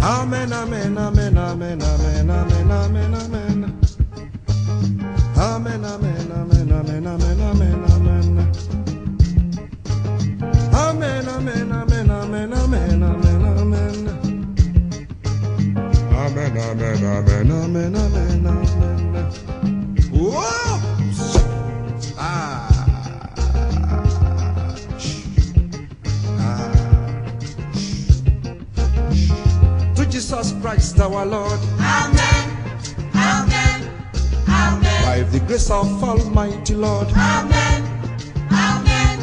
Amen, amen, amen, amen, amen, amen, amen, amen. Amen, amen, amen, amen, amen, amen, amen. Amen, amen, amen, amen, amen, amen, amen. Amen, amen, amen, amen, amen, amen. Whoa! To Jesus Christ our Lord. Amen. Amen. Amen. By the grace of Almighty Lord. Amen. Amen.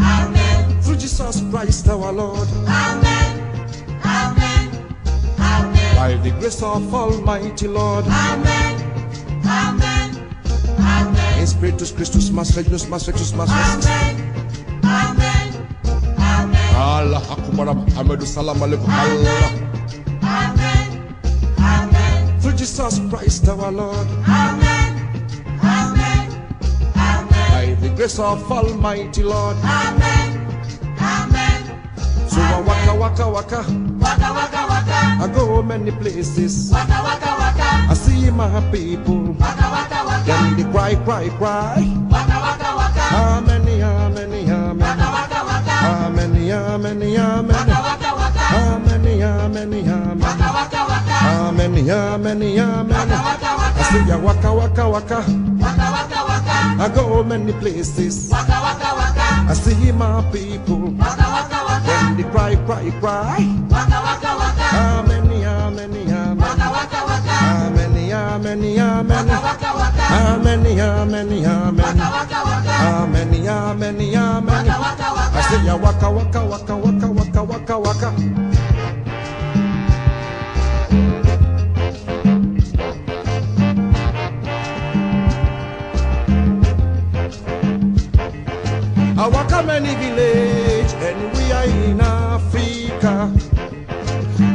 Amen. Through Jesus Christ our Lord. Amen. Amen. Amen. By the grace of Almighty Lord. Amen. Amen. Amen. In Spiritus Christus, Mas Regnus, Mas Rectus, Mas Restus. Amen. Amen. Amen. Allah Akbar, Muhammadu Salam Alaikum. Allah. Amen. Amen. Through Jesus Christ our Lord. Amen. Amen. Amen. By the grace of Almighty Lord. Amen. Amen. So I waka waka waka. Waka waka waka. I go many places. Waka waka waka. I see my people. Waka waka waka. Then they cry, cry, cry. Waka waka waka. Amen, amen, amen. Waka waka waka. Amen, amen, amen. Waka waka waka. Amen, amen, amen. Waka waka waka. Amen, amen, amen. Waka waka waka. I say ya waka waka waka. Waka waka waka. I go many places. Waka waka waka. I see my people. Waka waka waka. Then they cry, cry, cry. Waka waka waka. Amen, amen, amen. Waka waka waka. Amen, amen, amen. Waka waka waka. Amen, amen, amen. Waka waka waka. Amen, amen, amen. Waka waka waka. I say ya waka waka waka waka waka waka waka. I waka many village and we are in Africa.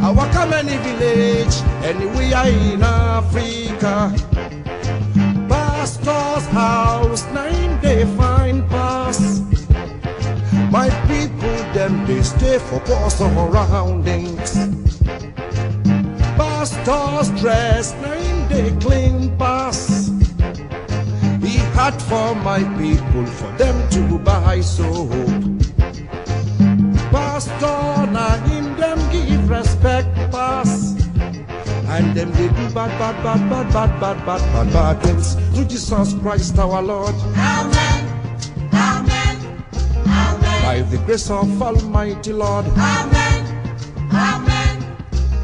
I waka many village and we are in Africa. Pastor's house, 9 day fine pass. My people, them they stay for poor surroundings. Pastor's dress, 9 day clean pass. He had for my people, for them to buy soap. Pastor, now him them give respect pass. And them they do bad things to Jesus Christ our Lord. Amen. Amen. Amen. By the grace of Almighty Lord. Amen. Amen.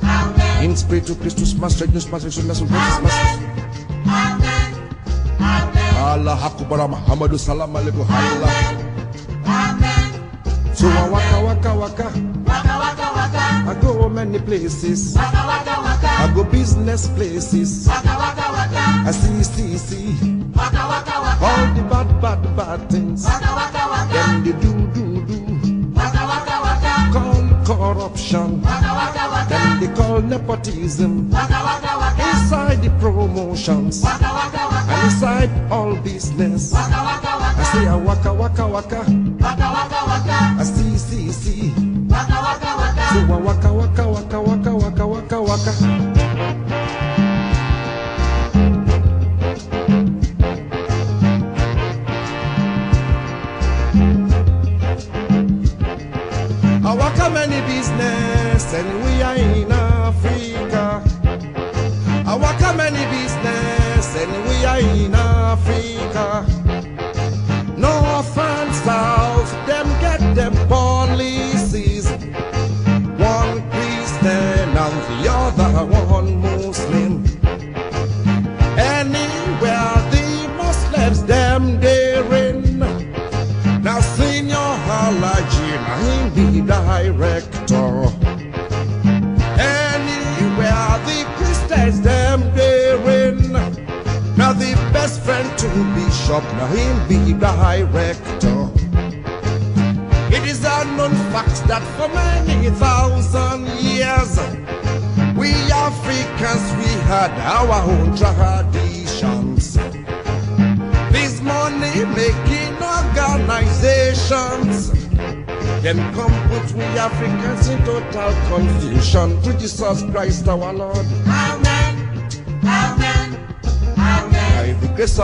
Amen. In Spiritus Christus, Mas Regnus, Mas Rectus, Mas Restus. Amen. Amen. Amen. Allah Akbar, Muhammadu Salam Alaikum. Allah. Amen. So I waka waka waka. Waka waka waka. I go many places. Waka waka waka. I go business places. Waka waka waka. I see Waka waka waka. all the bad things. Waka waka waka. Then they do. Waka waka waka. Call corruption. Waka waka waka. Then they call nepotism. Waka waka waka. Inside the promotions. Waka waka waka. And inside all business. Waka waka waka. I say I waka waka waka. Waka waka waka. I see. Waka waka waka. So I waka waka. I waka many business and we are in Africa. I waka many business and we are in Africa. North and south, them get them policies. One Christian and the other one Muslim. Anywhere the Muslims them therein. Now Senior Halaji, now him be director. Anywhere the Christians them therein. Now the best friend to Bishop, now him be director. It is a known fact that for many thousand years, we Africans, we had our own traditions. These money-making organizations, Them come put we Africans in total confusion. To Jesus Christ our Lord. Amen. Amen. Amen. By the grace